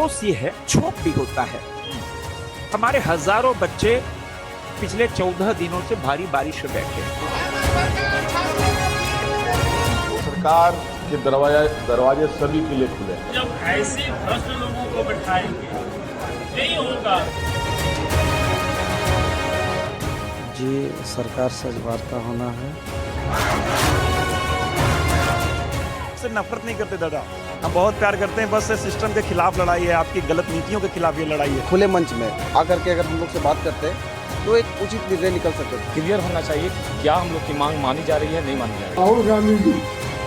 अफसोस ये है, क्षोभ भी होता है। हमारे हजारों बच्चे पिछले 14 दिनों से भारी बारिश में बैठे हैं। सरकार के दरवाजे सभी के लिए खुले हैं। जब ऐसे भ्रष्ट लोगों को बैठाएंगे नहीं होगा। जी, सरकार से वार्ता होना है। से नफरत नहीं करते दादा, हम बहुत प्यार करते हैं। बस सिस्टम के खिलाफ लड़ाई है, आपकी गलत नीतियों के खिलाफ ये लड़ाई है। खुले मंच में आकर के अगर हम लोग से बात करते हैं तो एक उचित निर्णय निकल सकते हैं। क्लियर होना चाहिए क्या हम लोग की मांग मानी जा रही है, नहीं मानी जा रही है। राहुल गांधी जी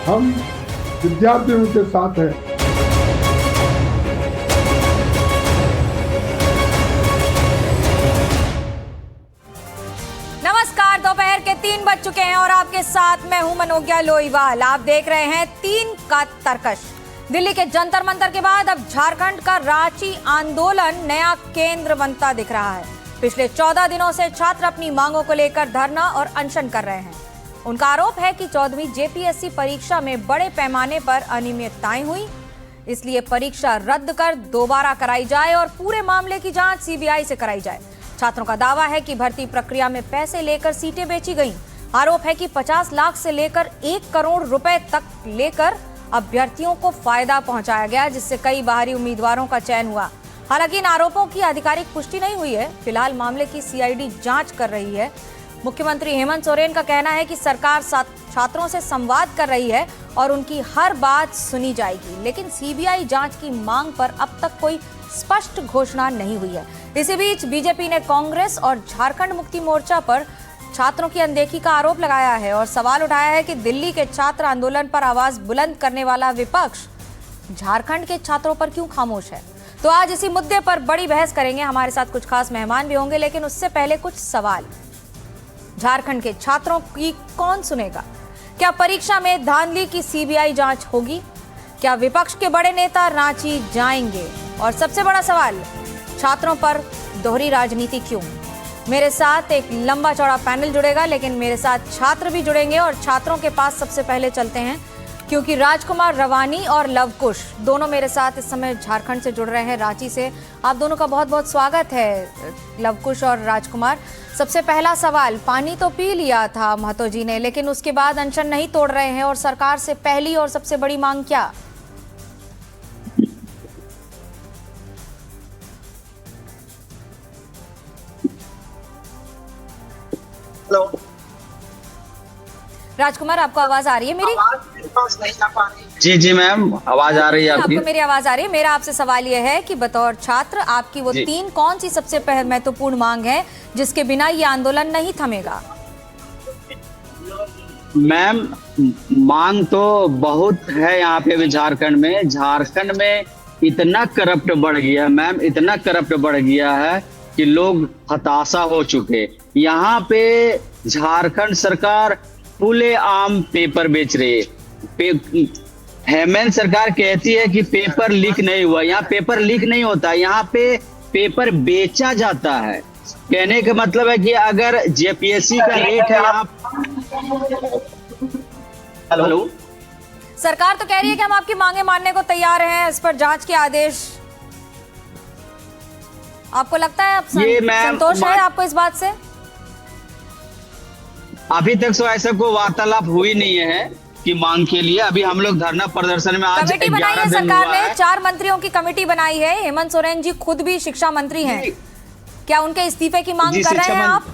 हम विद्यार्थियों के साथ हैं। नमस्कार, दोपहर के 3 बज चुके हैं और आपके साथ मैं हूं मनोज्ञा लोईवाल। आप देख रहे हैं 3 का तर्कश। दिल्ली के जंतर मंतर के बाद अब झारखंड का रांची आंदोलन नया केंद्र बनता दिख रहा है। पिछले 14 दिनों से छात्र अपनी मांगों को लेकर धरना और अनशन कर रहे हैं। उनका आरोप है कि 14वीं जेपीएससी परीक्षा में बड़े पैमाने पर अनियमितताएं हुई, इसलिए परीक्षा रद्द कर दोबारा कराई जाए और पूरे मामले की जांच सीबीआई से कराई जाए। छात्रों का दावा है कि भर्ती प्रक्रिया में पैसे लेकर सीटें बेची गईं। आरोप है कि 50 लाख से लेकर 1 करोड़ रुपए तक लेकर अभ्यर्थियों को फायदा पहुंचाया गया, जिससे कई बाहरी उम्मीदवारों का चयन हुआ। हालांकि इन आरोपों की आधिकारिक पुष्टि नहीं हुई है। फिलहाल मामले की सीआईडी जांच कर रही है। मुख्यमंत्री हेमंत सोरेन का कहना है कि सरकार छात्रों से संवाद कर रही है और उनकी हर बात सुनी जाएगी, लेकिन सीबीआई जांच की मांग पर अब तक कोई स्पष्ट घोषणा नहीं हुई है। इसी बीच बीजेपी ने कांग्रेस और झारखंड मुक्ति मोर्चा पर छात्रों की अनदेखी का आरोप लगाया है और सवाल उठाया है कि दिल्ली के छात्र आंदोलन पर आवाज बुलंद करने वाला विपक्ष झारखंड के छात्रों पर क्यों खामोश है। तो आज इसी मुद्दे पर बड़ी बहस करेंगे। हमारे साथ कुछ खास मेहमान भी होंगे, लेकिन उससे पहले कुछ सवाल। झारखंड के छात्रों की कौन सुनेगा? क्या परीक्षा में धांधली की सीबीआई जांच होगी? क्या विपक्ष के बड़े नेता रांची जाएंगे? और सबसे बड़ा सवाल, छात्रों पर दोहरी राजनीति क्यों? मेरे साथ एक लंबा चौड़ा पैनल जुड़ेगा, लेकिन मेरे साथ छात्र भी जुड़ेंगे और छात्रों के पास सबसे पहले चलते हैं, क्योंकि राजकुमार रवानी और लवकुश दोनों मेरे साथ इस समय झारखंड से जुड़ रहे हैं, रांची से। आप दोनों का बहुत बहुत स्वागत है, लवकुश और राजकुमार। सबसे पहला सवाल, पानी तो पी लिया था महतो जी ने, लेकिन उसके बाद अनशन नहीं तोड़ रहे हैं और सरकार से पहली और सबसे बड़ी मांग क्या? हेलो राजकुमार, आपको आवाज आ रही है मेरी? जी जी मैम, आवाज आ रही है आपकी? आपको मेरी आवाज आ रही है? मेरा आपसे सवाल यह है कि बतौर छात्र आपकी वो 3 कौन सी सबसे महत्वपूर्ण मांग है जिसके बिना ये आंदोलन नहीं थमेगा? मैम, मांग तो बहुत है यहाँ पे भी। झारखंड में इतना करप्ट बढ़ गया मैम, इतना करप्ट बढ़ गया है कि लोग हताशा हो चुके। यहाँ पे झारखंड सरकार खुले आम पेपर बेच रही है। हेमंत सरकार कहती है कि पेपर लीक नहीं हुआ। यहाँ पेपर लीक नहीं होता, यहाँ पे पेपर बेचा जाता है। कहने का मतलब है कि अगर जेपीएससी का रेट है यहाँ। हेलो, सरकार तो कह रही है कि हम आपकी मांगे मानने को तैयार हैं, इस पर जांच के आदेश। आपको लगता है आप संतोष है आपको इस बात से? अभी तक तो ऐसा कोई वार्तालाप हुई नहीं है कि मांग के लिए। अभी हम लोग धरना प्रदर्शन में आज कमेटी बनाई है सरकार ने, 4 मंत्रियों की कमेटी बनाई है। हेमंत सोरेन जी खुद भी शिक्षा मंत्री हैं। क्या उनके इस्तीफे की मांग कर रहे हैं आप?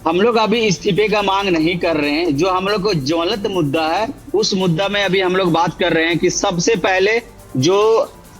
हम लोग अभी इस्तीफे का मांग नहीं कर रहे हैं। जो हम लोग को ज्वलंत मुद्दा है, उस मुद्दा में अभी हम लोग बात कर रहे हैं कि सबसे पहले जो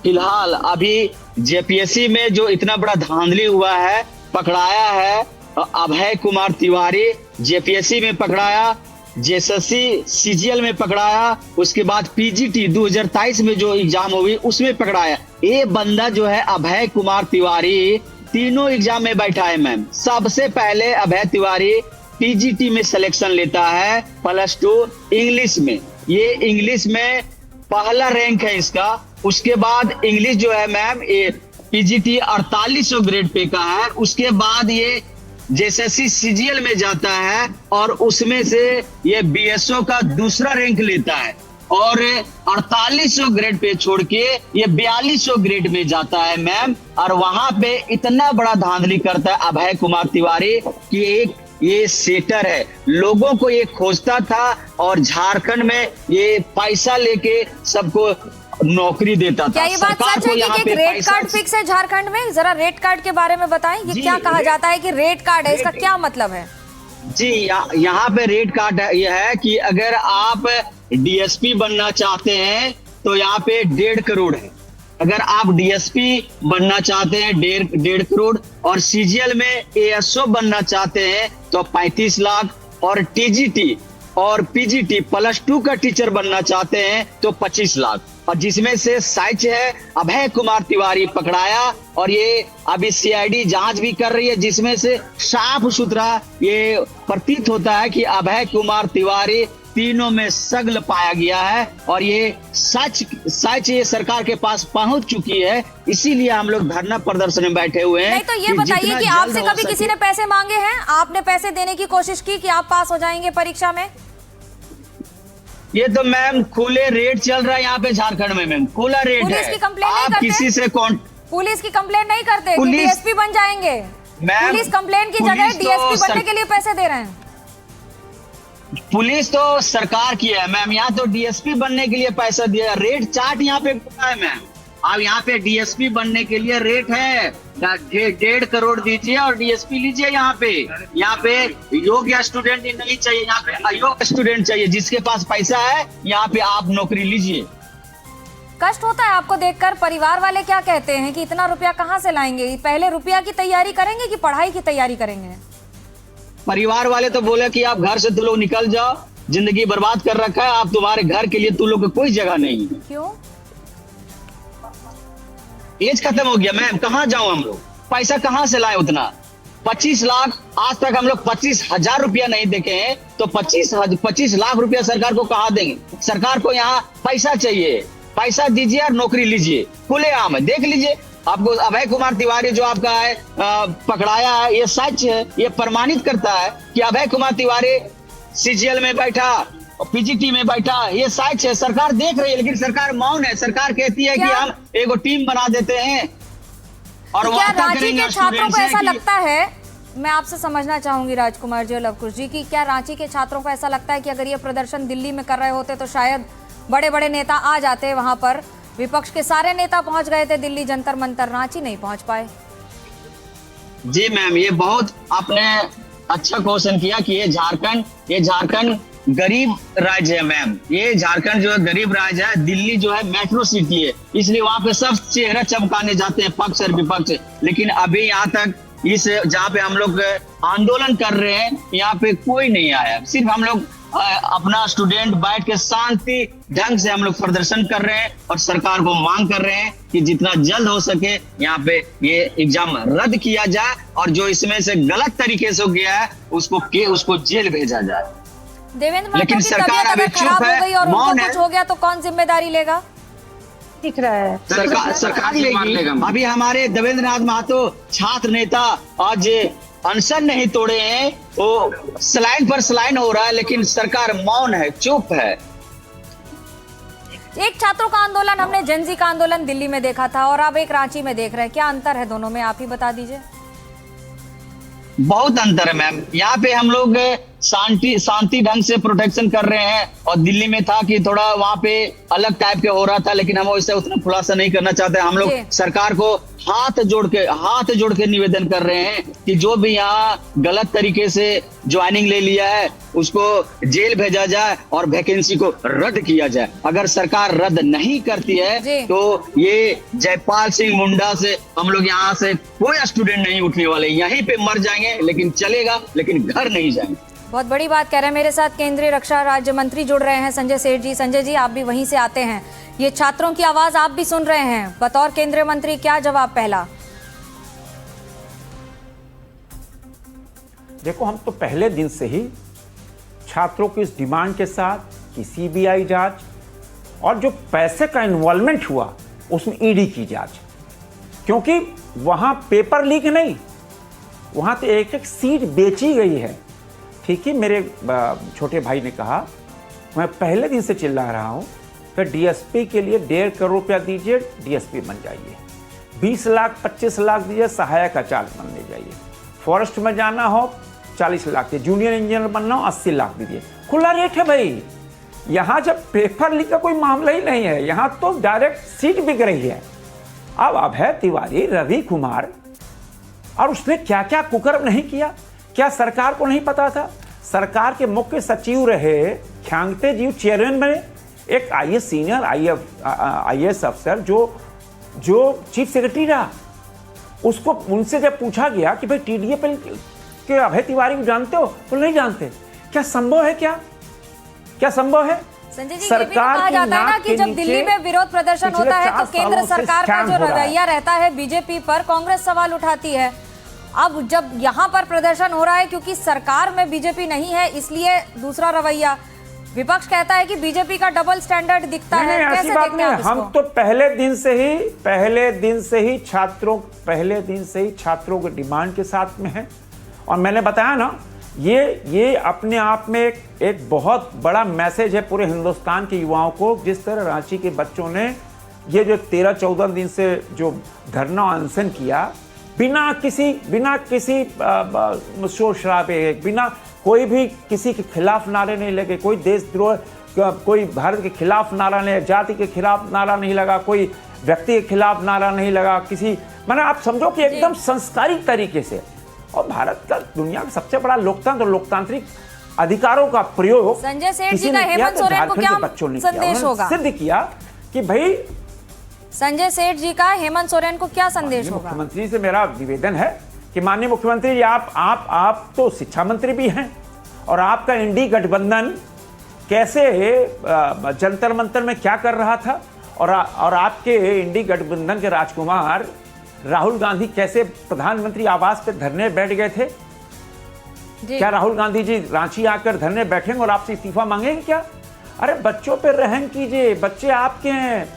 फिलहाल अभी जेपीएससी में जो इतना बड़ा धांधली हुआ है, पकड़ाया है अभय कुमार तिवारी, जेपीएससी में पकड़ाया, जेएसएससी सीजीएल में पकड़ाया, उसके बाद पीजीटी 2023 में जो एग्जाम हुई उसमें पकड़ाया। ये बंदा जो है अभय कुमार तिवारी तीनों एग्जाम में बैठा है मैम। सबसे पहले अभय तिवारी पीजीटी में सिलेक्शन लेता है +2 इंग्लिश में। ये इंग्लिश में पहला रैंक है इसका। उसके बाद इंग्लिश जो है मैम, ये पीजीटी 4800 ग्रेड पे का है। उसके बाद ये जेएसएससी सीजीएल में जाता है और उसमें से ये बीएसओ का दूसरा रैंक लेता है। और 4800 ग्रेड पे छोड़ के ये 4200 ग्रेड में जाता है मैम। और वहां पे इतना बड़ा धांधली करता है अभय कुमार तिवारी कि एक ये सेटर है, लोगों को ये खोजता था और झारखंड में ये पैसा लेके सबको नौकरी देता था। क्या ये बात सच है कि एक रेड कार्ड फिक्स है झारखंड में? जरा रेड कार्ड के बारे में बताएं, ये क्या कहा जाता है कि रेड कार्ड है, इसका क्या मतलब है? जी यहाँ पे रेड कार्ड ये है कि अगर आप डीएसपी बनना चाहते हैं तो यहाँ पे 1.5 करोड़ है। अगर आप डीएसपी बनना चाहते हैं 1.5 करोड़, और सीजीएल में एएसओ बनना चाहते हैं तो 35 लाख, और टीजीटी और पीजीटी +2 का टीचर बनना चाहते हैं तो 25 लाख। और जिसमें से सच है अभय कुमार तिवारी पकड़ाया, और ये अभी सीआईडी जांच भी कर रही है, जिसमें से साफ सुथरा ये प्रतीत होता है कि अभय कुमार तिवारी तीनों में सगल पाया गया है। और ये सच ये सरकार के पास पहुंच चुकी है, इसीलिए हम लोग धरना प्रदर्शन में बैठे हुए हैं। नहीं तो ये बताइए कि आपसे कभी किसी ने पैसे मांगे हैं? आपने पैसे देने की कोशिश की कि आप पास हो जाएंगे परीक्षा में? ये तो मैम खुले रेट चल रहा है यहाँ पे झारखंड में मैम, खुला रेट है। पुलिस की कंप्लेंट नहीं आप करते? किसी से पुलिस की कंप्लेंट नहीं करते कि डीएसपी बन जाएंगे? पुलिस कंप्लेंट की जगह डीएसपी बनने के लिए पैसे दे रहे हैं। पुलिस तो सरकार की है मैम, यहाँ तो डीएसपी बनने के लिए पैसा दिया। रेट चार्ट यहाँ पे है मैम। अब यहाँ पे डीएसपी बनने के लिए रेट है 1.5 करोड़ दीजिए और डीएसपी लीजिए। यहाँ पे योग्य स्टूडेंट नहीं चाहिए, यहाँ पे अयोग्य स्टूडेंट चाहिए। जिसके पास पैसा है यहाँ पे आप नौकरी लीजिए। कष्ट होता है आपको देखकर? परिवार वाले क्या कहते हैं कि इतना रुपया कहाँ से लाएंगे? पहले रुपया की तैयारी करेंगे कि पढ़ाई की तैयारी करेंगे? परिवार वाले तो बोले कि आप घर से तुम लोग निकल जाओ, जिंदगी बर्बाद कर रखा है, आप तुम्हारे घर के लिए तुम लोग को कोई जगह नहीं। क्यों? एज खत्म हो गया मैम, कहाँ जाऊं हम लोग? पैसा कहाँ से लाए उतना? 25 लाख आज तक हम लोग 25,000 रुपया नहीं देखे हैं, तो 25 लाख रुपया सरकार को कहाँ देंगे? सरकार को यहाँ पैसा चाहिए, पैसा दीजिए और नौकरी लीजिए। खुलेआम है, देख लीजिए। आपको अभय कुमार तिवारी जो आपका है पकड़ाया है, ये सच है, ये प्रमाणित करता है कि अभय कुमार तिवारी सीजीएल में बैठा, पीजीटी में बैठा, ये सच है। सरकार देख रही है, लेकिन सरकार मौन है। सरकार कहती है कि हम एगो टीम बना देते हैं और क्या रांची के छात्रों को ऐसा लगता है? मैं आपसे समझना चाहूंगी राजकुमार जी और लवकुश जी की क्या रांची के छात्रों को ऐसा लगता है कि अगर ये प्रदर्शन दिल्ली में कर रहे होते तो शायद बड़े बड़े नेता आ जाते वहां पर? विपक्ष के सारे नेता पहुंच गए थे दिल्ली जंतर मंतर, रांची नहीं पहुंच पाए। जी मैम, ये बहुत आपने अच्छा क्वेश्चन किया कि ये झारखंड गरीब राज्य है मैम। ये झारखंड जो है गरीब राज्य है। दिल्ली जो है मेट्रो सिटी है, इसलिए वहां पे सब चेहरा चमकाने जाते हैं पक्ष और विपक्ष। लेकिन अभी यहाँ तक इस जहाँ पे हम लोग आंदोलन कर रहे हैं, यहाँ पे कोई नहीं आया। सिर्फ हम लोग अपना स्टूडेंट बैठ के शांति ढंग से हम लोग प्रदर्शन कर रहे हैं और सरकार को मांग कर रहे हैं कि जितना जल्द हो सके यहाँ पे ये एग्जाम रद्द किया जाए, और जो इसमें से गलत तरीके से गया है उसको जेल भेजा जाए। देवेंद्र लेकिन की सरकार अभी खराब हो गई और उनको मौन है। कुछ हो गया तो कौन जिम्मेदारी लेगा? दिख रहा है सरकार लेगी। अभी हमारे देवेंद्र नाथ महतो छात्र नेता आज अनशन नहीं तोड़े हैं, वो स्लाइन पर स्लाइन हो रहा है, लेकिन सरकार मौन है, चुप है। एक छात्रों का आंदोलन हमने जेनजी का आंदोलन दिल्ली में देखा था और अब एक रांची में देख रहे हैं, क्या अंतर है दोनों में? आप ही बता दीजिए। बहुत अंतर है मैम। यहाँ पे हम लोग शांति ढंग से प्रोटेक्शन कर रहे हैं, और दिल्ली में था कि थोड़ा वहाँ पे अलग टाइप के हो रहा था, लेकिन हम इससे उतना खुलासा नहीं करना चाहते। हम लोग सरकार को हाथ जोड़ के निवेदन कर रहे हैं कि जो भी यहाँ गलत तरीके से ज्वाइनिंग ले लिया है उसको जेल भेजा जाए और वैकेंसी को रद्द किया जाए। अगर सरकार रद्द नहीं करती है तो ये जयपाल सिंह मुंडा से हम लोग यहाँ से कोई स्टूडेंट नहीं उठने वाले, यहीं पे मर जाएंगे, लेकिन चलेगा, लेकिन घर नहीं जाएंगे। बहुत बड़ी बात कह रहे हैं। मेरे साथ केंद्रीय रक्षा राज्य मंत्री जुड़ रहे हैं, संजय सेठ जी। संजय जी, आप भी वहीं से आते हैं, ये छात्रों की आवाज आप भी सुन रहे हैं, बतौर केंद्रीय मंत्री क्या जवाब? पहला, देखो, हम तो पहले दिन से ही छात्रों की इस डिमांड के साथ कि सीबीआई जांच और जो पैसे का इन्वॉल्वमेंट हुआ उसमें ईडी की जांच, क्योंकि वहां पेपर लीक नहीं, वहां तो एक एक सीट बेची गई है। ठीक है, मेरे छोटे भाई ने कहा, मैं पहले दिन से चिल्ला रहा हूं फिर डीएसपी के लिए 1.5 करोड़ रुपया दीजिए, डीएसपी बन जाइए। 20 लाख 25 लाख दीजिए, सहायक आचार्य बनने जाइए। फॉरेस्ट में जाना हो 40 लाख दीजिए, जूनियर इंजीनियर बनना हो 80 लाख दीजिए। खुला रेट है भाई। यहाँ जब पेपर लीक का कोई मामला ही नहीं है, यहाँ तो डायरेक्ट सीट बिक रही है। अब अभय तिवारी, रवि कुमार, और उसने क्या क्या कुकर्म नहीं किया, क्या सरकार को नहीं पता था? सरकार के मुख्य सचिव रहे ख्यांगते जीव, चेयरमैन बने, एक आईएएस सीनियर आईएएस अफसर जो चीफ सेक्रेटरी रहा, उसको उनसे जब पूछा गया कि भाई टीडीएपीएल के अभय तिवारी को जानते हो, तो नहीं जानते। क्या संभव है? क्या संभव है? संजय जी, ये भी तो कहा जाता है ना कि जब दिल्ली में विरोध प्रदर्शन होता है तो केंद्र सरकार का जो रवैया रहता है बीजेपी पर, कांग्रेस सवाल उठाती है। अब जब यहाँ पर प्रदर्शन हो रहा है क्योंकि सरकार में बीजेपी नहीं है, इसलिए दूसरा रवैया। विपक्ष कहता है कि बीजेपी का डबल स्टैंडर्ड दिखता है। कैसे देखते हैं आप इसको? हम तो पहले दिन से ही छात्रों के डिमांड के साथ में है। और मैंने बताया ना, ये अपने आप में एक बहुत बड़ा मैसेज है पूरे हिंदुस्तान के युवाओं को। जिस तरह रांची के बच्चों ने ये जो 13-14 दिन से जो धरना अनशन किया, बिना किसी शोर शराबे, बिना कोई भी किसी के खिलाफ नारे नहीं लगे, कोई देशद्रोह, कोई भारत के खिलाफ नारा नहीं, जाति के खिलाफ नारा नहीं लगा, कोई व्यक्ति के खिलाफ नारा नहीं लगा, मैंने आप समझो कि एकदम संस्कारित तरीके से। और भारत का दुनिया का सबसे बड़ा लोकतंत्र, लोकतांत्रिक अधिकारों का प्रयोग संजय सेठ जी का हेमंत सोरेन को क्या संदेश होगा? सिद्ध किया कि भाई संजय सेठ जी का हेमंत सोरेन को क्या संदेश होगा? मुख्यमंत्री से मेरा निवेदन है कि माननीय मुख्यमंत्री जी, आप तो शिक्षा मंत्री भी हैं, और आपका इंडी गठबंधन कैसे जंतर मंतर में क्या कर रहा था, और आपके इंडी गठबंधन के राजकुमार राहुल गांधी कैसे प्रधानमंत्री आवास पे धरने बैठ गए थे? क्या राहुल गांधी जी रांची आकर धरने बैठेंगे और आपसे इस्तीफा मांगेंगे क्या? अरे बच्चों पे रहम कीजिए, बच्चे आपके हैं,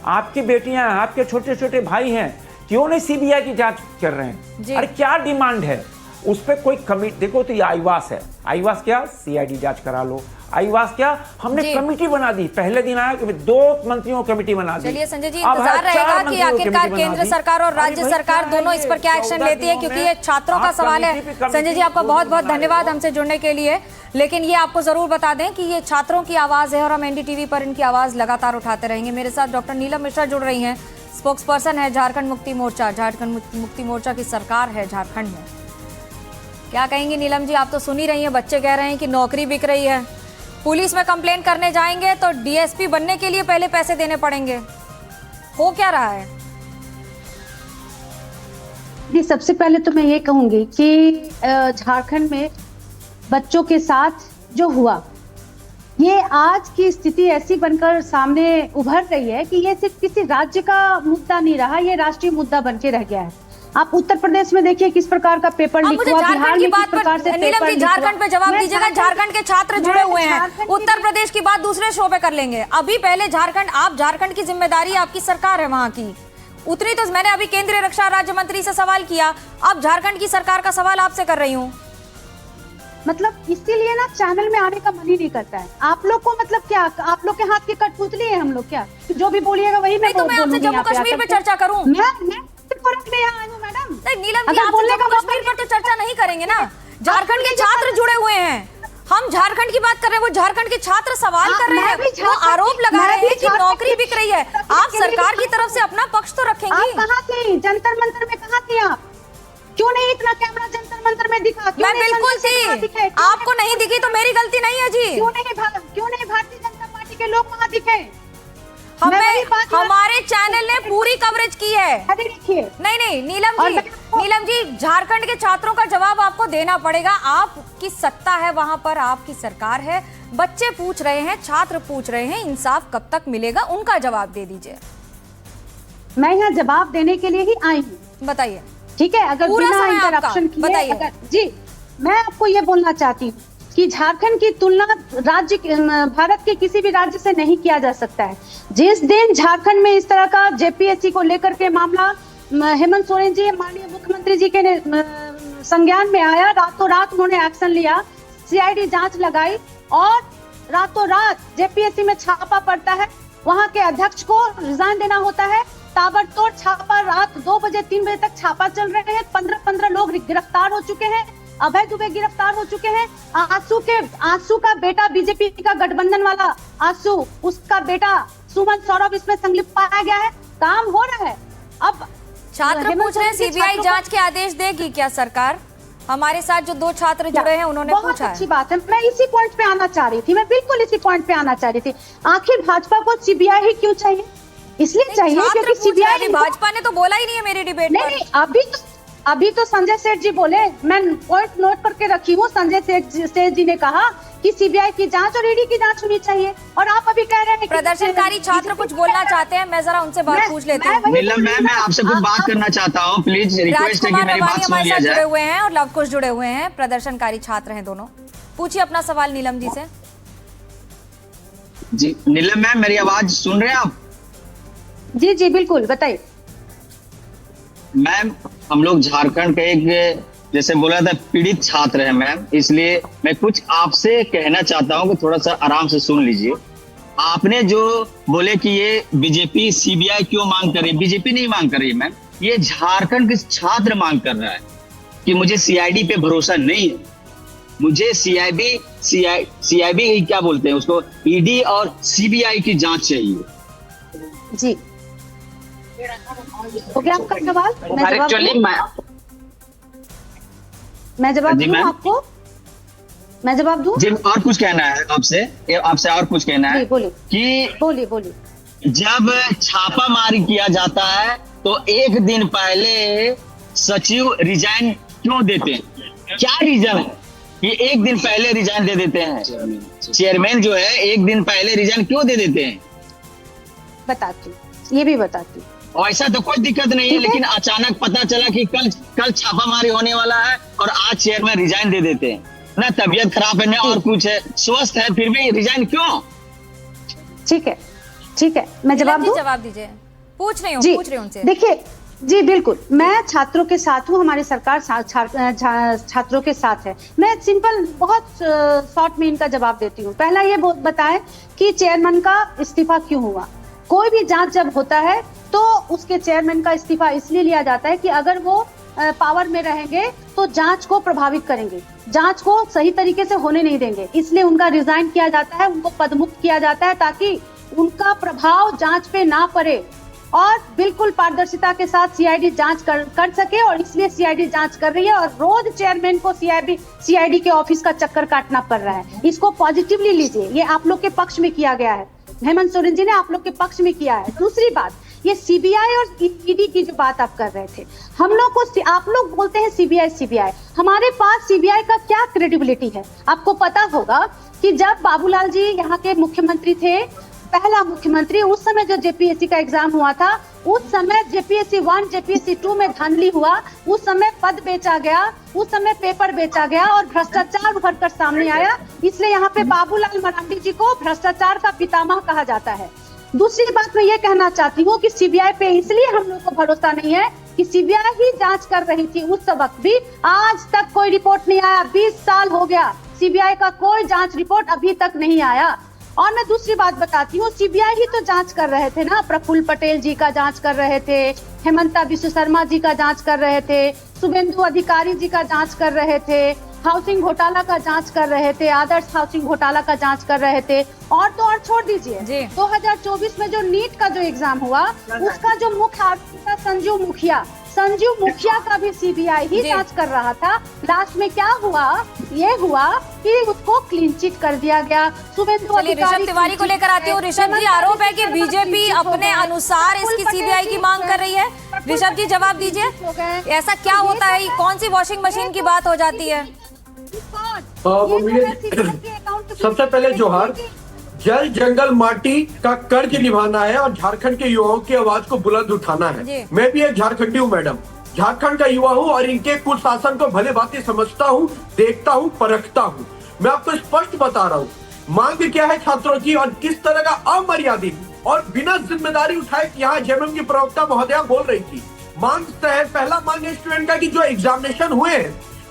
आपकी बेटियां, आपके छोटे छोटे भाई हैं, क्यों नहीं सीबीआई की जांच कर रहे हैं? अरे क्या डिमांड है उस पर? कोई कमिटी देखो तो ये आईवास है, आईवास क्या सीआईडी जांच करा लो, आईवास क्या हमने कमेटी बना दी, पहले दिन आया कि 2 मंत्रियों कमेटी बना दी। चलिए संजय जी, इंतजार रहेगा कि आखिरकार केंद्र सरकार और राज्य सरकार दोनों इस पर क्या एक्शन लेती है, क्योंकि ये छात्रों का सवाल है। संजय जी, आपका बहुत बहुत धन्यवाद हमसे जुड़ने के लिए। लेकिन ये आपको जरूर बता दें कि ये छात्रों की आवाज है और हम एनडीटीवी पर इनकी आवाज लगातार उठाते रहेंगे। मेरे साथ डॉक्टर नीलम मिश्रा जुड़ रही हैं, स्पोक्स पर्सन है झारखंड मुक्ति मोर्चा। झारखंड मुक्ति मोर्चा की सरकार है झारखंड में। क्या कहेंगी नीलम जी? आप तो सुन ही रही हैं, बच्चे कह रहे हैं कि नौकरी बिक रही है, पुलिस में कंप्लेंट करने जाएंगे तो डीएसपी बनने के लिए पहले पैसे देने पड़ेंगे। हो क्या रहा है? जी, सबसे पहले तो मैं ये कहूंगी कि झारखंड में बच्चों के साथ जो हुआ, ये आज की स्थिति ऐसी बनकर सामने उभर रही है कि ये सिर्फ किसी राज्य का मुद्दा नहीं रहा, ये राष्ट्रीय मुद्दा बन के रह गया है। आप उत्तर प्रदेश में देखिए किस प्रकार का पेपर लीक हुआ, बिहार में किस प्रकार से नीलम जी झारखंड पे जवाब दीजिएगा। झारखंड के छात्र जुड़े हुए हैं, उत्तर प्रदेश की बात दूसरे शो पे कर लेंगे। अभी पहले झारखंड, आप झारखंड की जिम्मेदारी आपकी सरकार है वहां की, उतनी तो मैंने अभी केंद्रीय रक्षा राज्य मंत्री से सवाल किया, अब झारखंड की सरकार का सवाल आपसे कर रही हूँ। मतलब इसीलिए ना चैनल में आने का मन ही नहीं करता है आप लोग को। मतलब क्या आप लोग के हाथ की कठपुतली है हम लोग क्या? जो भी बोलिएगा वही मैं बोलूंगी। मैं आपसे जम्मू कश्मीर पे चर्चा करूं? मैं फर्क नहीं आई हूं मैडम। नहीं नीलम जी, आप जम्मू कश्मीर पर तो चर्चा नहीं करेंगे ना। झारखंड के छात्र जुड़े हुए हैं, हम झारखंड की बात कर रहे हैं, वो झारखंड के छात्र सवाल कर रहे हैं, वो आरोप लगा रहे हैं कि नौकरी बिक रही है। आप सरकार की तरफ से अपना पक्ष तो रखेंगी। आप कहाँ थी? जंतर मंतर में कहाँ थी आप? क्यों नहीं इतना कैमरा जंतर मंतर में दिखा? मैं बिल्कुल थी, आपको नहीं दिखी तो मेरी गलती नहीं है जी। क्यों नहीं भारतीय जनता पार्टी के लोग वहाँ दिखे? हमारे चैनल ने पूरी कवरेज की है। नहीं नीलम जी झारखंड के छात्रों का जवाब आपको देना पड़ेगा। आपकी सत्ता है वहां पर, आपकी सरकार है, बच्चे पूछ रहे हैं, छात्र पूछ रहे हैं, इंसाफ कब तक मिलेगा, उनका जवाब दे दीजिए। मैं यहाँ जवाब देने के लिए ही आई हूँ। बताइए। ठीक है, अगर बिना इंटरप्शन किए बताइए। जी, मैं आपको ये बोलना चाहती हूँ कि झारखंड की तुलना भारत के किसी भी राज्य से नहीं किया जा सकता है। जिस दिन झारखंड में इस तरह का जेपीएससी को लेकर के मामला हेमंत सोरेन जी माननीय मुख्यमंत्री जी के संज्ञान में आया, रातों रात उन्होंने एक्शन लिया, सीआईडी जांच लगाई और रातों रात जेपीएससी में छापा पड़ता है वहाँ के अध्यक्ष को रिजाइन देना होता है। ताबड़तोड़ छापा, रात 2 बजे 3 बजे तक छापा चल रहे हैं। 15 लोग गिरफ्तार हो चुके हैं। अभय दुबे गिरफ्तार हो चुके हैं। आंसू का बेटा, बीजेपी का गठबंधन वाला आंसू, उसका बेटा सुमन सौरभ इसमें संलिप्त पाया गया है। काम हो रहा है। अब छात्र पूछ रहे हैं सीबीआई जांच के आदेश देगी क्या सरकार? हमारे साथ जो 2 छात्र जुड़े हैं उन्होंने पूछा है। बहुत अच्छी बात है। मैं इसी पॉइंट पे आना चाह रही थी। मैं बिल्कुल इसी पॉइंट पे आना चाह रही थी। आखिर भाजपा को सीबीआई ही क्यों चाहिए? इसलिए चाहिए क्योंकि सीबीआई, भाजपा ने तो बोला ही नहीं है मेरी डिबेट में। नहीं, अभी तो संजय सेठ जी बोले, मैं पॉइंट नोट करके रखी हूँ। संजय सेठ जी ने कहा कि सीबीआई की जांच और ईडी की जांच होनी चाहिए, और आप अभी कह रहे हैं प्रदर्शनकारी छात्र कुछ बोलना चाहते हैं। मैं जरा उनसे बात पूछ लेती हूँ। नीलम मैम, मैं आपसे कुछ बात करना चाहता हूँ, प्लीज रिक्वेस्ट है कि मेरी बात सुन लिया जाए। जुड़े हुए हैं और लवकुश जुड़े हुए हैं, प्रदर्शनकारी छात्र हैं दोनों। पूछिए अपना सवाल नीलम जी से। जी नीलम मैम, मेरी आवाज सुन रहे हैं आप? जी जी बिल्कुल, बताइए। मैम, हम लोग झारखंड के एक, जैसे बोला था, पीड़ित छात्र है मैम, इसलिए मैं कुछ आपसे कहना चाहता हूँ कि थोड़ा सा आराम से सुन लीजिए। आपने जो बोले कि ये बीजेपी सीबीआई क्यों मांग कर रही है, बीजेपी नहीं मांग कर रही है मैम, ये झारखंड के छात्र मांग कर रहा है कि मुझे सीआईडी पे भरोसा नहीं है, मुझे सीआईबी क्या बोलते हैं उसको, ईडी और सीबीआई की जांच चाहिए। जी हो गया आपका सवाल? मैं जवाब दूं आपको? मैं जवाब दूं? जी, और कुछ कहना है आपसे और कुछ कहना है कि बोलिए। जब छापामारी किया जाता है तो एक दिन पहले सचिव रिजाइन क्यों देते हैं? क्या रीजन है कि एक दिन पहले रिजाइन दे देते हैं? चेयरमैन जो है एक दिन पहले रिजाइन क्यों दे देते हैं? बताती, ये भी बताती। ऐसा तो कोई दिक्कत नहीं है, लेकिन अचानक पता चला कि कल छापामारी होने वाला है और आज चेयरमैन रिजाइन दे देते हैं। ना तबीयत खराब है ना और कुछ है, स्वस्थ है फिर भी रिजाइन क्यों? ठीक है, मैं जवाब दूं? जवाब दीजिए। पूछ रही हूं उनसे। देखिए जी बिल्कुल, मैं छात्रों के साथ हूँ। हमारी सरकार छात्रों के साथ है। मैं सिंपल बहुत शॉर्ट में इनका जवाब देती हूँ। पहला ये बताएं कि चेयरमैन का इस्तीफा क्यों हुआ। कोई भी जांच जब होता है तो उसके चेयरमैन का इस्तीफा इसलिए लिया जाता है कि अगर वो पावर में रहेंगे तो जांच को प्रभावित करेंगे, जांच को सही तरीके से होने नहीं देंगे, इसलिए उनका रिजाइन किया जाता है, उनको पदमुक्त किया जाता है ताकि उनका प्रभाव जांच पे ना पड़े और बिल्कुल पारदर्शिता के साथ सीआईडी जांच कर सके। और इसलिए सीआईडी जांच कर रही है और रोज चेयरमैन को सीआईडी के ऑफिस का चक्कर काटना पड़ रहा है। इसको पॉजिटिवली लीजिए, ये आप लोग के पक्ष में किया गया है। हेमंत सोरेन जी ने आप लोग के पक्ष में किया है। दूसरी बात, ये सीबीआई और ईडी की जो बात आप कर रहे थे, हम लोग को, आप लोग बोलते हैं सीबीआई, हमारे पास सीबीआई का क्या क्रेडिबिलिटी है? आपको पता होगा कि जब बाबूलाल जी यहाँ के मुख्यमंत्री थे, पहला मुख्यमंत्री, उस समय जो जेपीएससी का एग्जाम हुआ था, उस समय जेपीएससी 1 जेपीएससी 2 में धांधली हुआ, उस समय पद बेचा गया, उस समय पेपर बेचा गया और भ्रष्टाचार उभर कर सामने आया। इसलिए यहाँ पे बाबूलाल मरांडी जी को भ्रष्टाचार का पितामह कहा जाता है। दूसरी बात मैं ये कहना चाहती हूँ कि सीबीआई पे इसलिए हम लोग को भरोसा नहीं है कि सीबीआई ही जांच कर रही थी उस वक्त भी, आज तक कोई रिपोर्ट नहीं आया। 20 साल हो गया, सीबीआई का कोई जांच रिपोर्ट अभी तक नहीं आया। और मैं दूसरी बात बताती हूँ, सीबीआई ही तो जांच कर रहे थे ना, प्रफुल्ल पटेल जी का जांच कर रहे थे, हेमंता बिश्व शर्मा जी का जांच कर रहे थे, शुभेंदु अधिकारी जी का जांच कर रहे थे, हाउसिंग घोटाला का जांच कर रहे थे, आदर्श हाउसिंग घोटाला का जांच कर रहे थे। और तो और छोड़ दीजिए, 2024 में जो नीट का जो एग्जाम हुआ, उसका जो मुख्य आरोपी था संजू मुखिया का भी सीबीआई ही जांच कर रहा था। लास्ट में क्या हुआ? ये हुआ कि उसको क्लीन चिट कर दिया गया। शुभेंदु ऋषभ तिवारी को लेकर आती हूँ। ऋषभ जी, आरोप है कि बीजेपी अपने अनुसार इसकी सीबीआई की मांग कर रही है। ऋषभ जी जवाब दीजिए, ऐसा क्या होता है? कौन सी वॉशिंग मशीन की बात हो जाती है? सबसे पहले जोहार। जल जंगल माटी का कर्ज निभाना है और झारखंड के युवाओं की आवाज को बुलंद उठाना है। मैं भी एक झारखंडी हूँ मैडम, झारखंड का युवा हूँ और इनके कुशासन को भले भांति समझता हूँ, देखता हूँ, परखता हूँ। मैं आपको स्पष्ट बता रहा हूँ मांग क्या है छात्रों की और किस तरह का अमर्यादित और बिना जिम्मेदारी उठाए यहाँ जेएमएम की प्रवक्ता महोदया बोल रही थी। मांग पहला मांग स्टूडेंट का कि जो एग्जामिनेशन हुए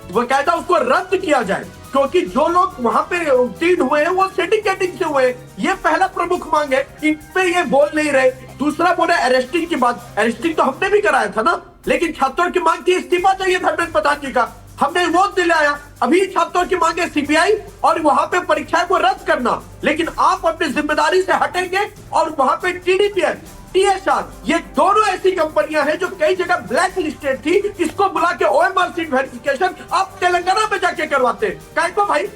वो कहता उसको रद्द किया जाए, क्योंकि जो लोग वहां पे उत्तीर्ण हुए हैं वो सिंडिकेटिंग से हुए हैं। ये पहला प्रमुख मांग है, इन पे ये बोल नहीं रहे। दूसरा बोले अरेस्टिंग की बात, अरेस्टिंग तो हमने भी कराया था ना, लेकिन छात्रों की मांग थी इस्तीफा चाहिए धर्मेंद्र प्रधान जी का, हमने वो दिलाया। अभी छात्रों की मांग है सीबीआई और वहां पे परीक्षा को रद्द करना, लेकिन आप अपनी जिम्मेदारी से हटेंगे और वहां पे टीडीपीएस, TSR, ये दोनों ऐसी कंपनियां हैं जो कई जगह ब्लैक लिस्टेड थी, इसको बुला के OMR सीट वेरिफिकेशन आप तेलंगाना में जाके करवाते हैं। कहीं को भाई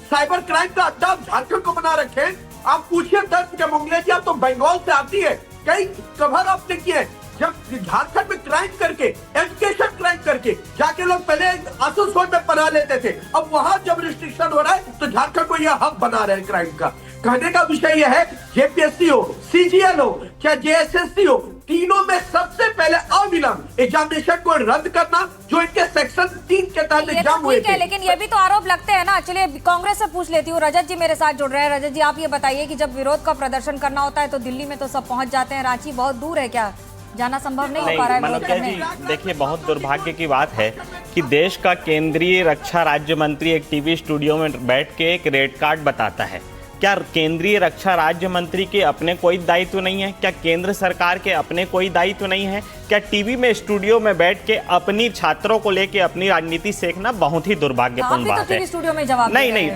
साइबर क्राइम का अड्डा आप झारखंड को बना रखे। आप पूछिए दर्ज के मंगले जी, आप तो बंगाल से आती है, कई कवर आपने किए। जब झारखंड में क्राइम करके, एजुकेशन क्राइम करके जाके लोग पहले आसनसोल में पढ़ा लेते थे, अब वहां जब रिस्ट्रिक्शन हो रहा है तो झारखंड को यह हब बना रहे हैं क्राइम का। कहने का विषय यह है, जेपीएससी हो, CGL हो, क्या JSSC हो, तीनों में सबसे पहले अविलंब एग्जामिनेशन को रद्द करना, जो इनके सेक्शन 3 के तहत एग्जाम हुए थे। लेकिन ये भी तो आरोप लगते हैं ना। चलिए कांग्रेस से पूछ लेती हूँ, रजत जी मेरे साथ जुड़ रहे हैं। रजत जी, आप ये बताइए कि जब विरोध का प्रदर्शन करना होता है तो दिल्ली में तो सब पहुंच जाते हैं, रांची बहुत दूर है, क्या जाना संभव नहीं हो पा रहा है? मनोज्ञा जी, देखिए बहुत दुर्भाग्य की बात है कि देश का केंद्रीय रक्षा राज्य मंत्री एक टीवी स्टूडियो में बैठ के एक रेड कार्ड बताता है। क्या केंद्रीय रक्षा राज्य मंत्री के अपने कोई दायित्व नहीं है? क्या केंद्र सरकार के अपने कोई दायित्व नहीं है? क्या टीवी में स्टूडियो में बैठ के अपनी छात्रों को लेके अपनी राजनीति सेकना बहुत ही दुर्भाग्यपूर्ण बात है। स्टूडियो में जवाब नहीं,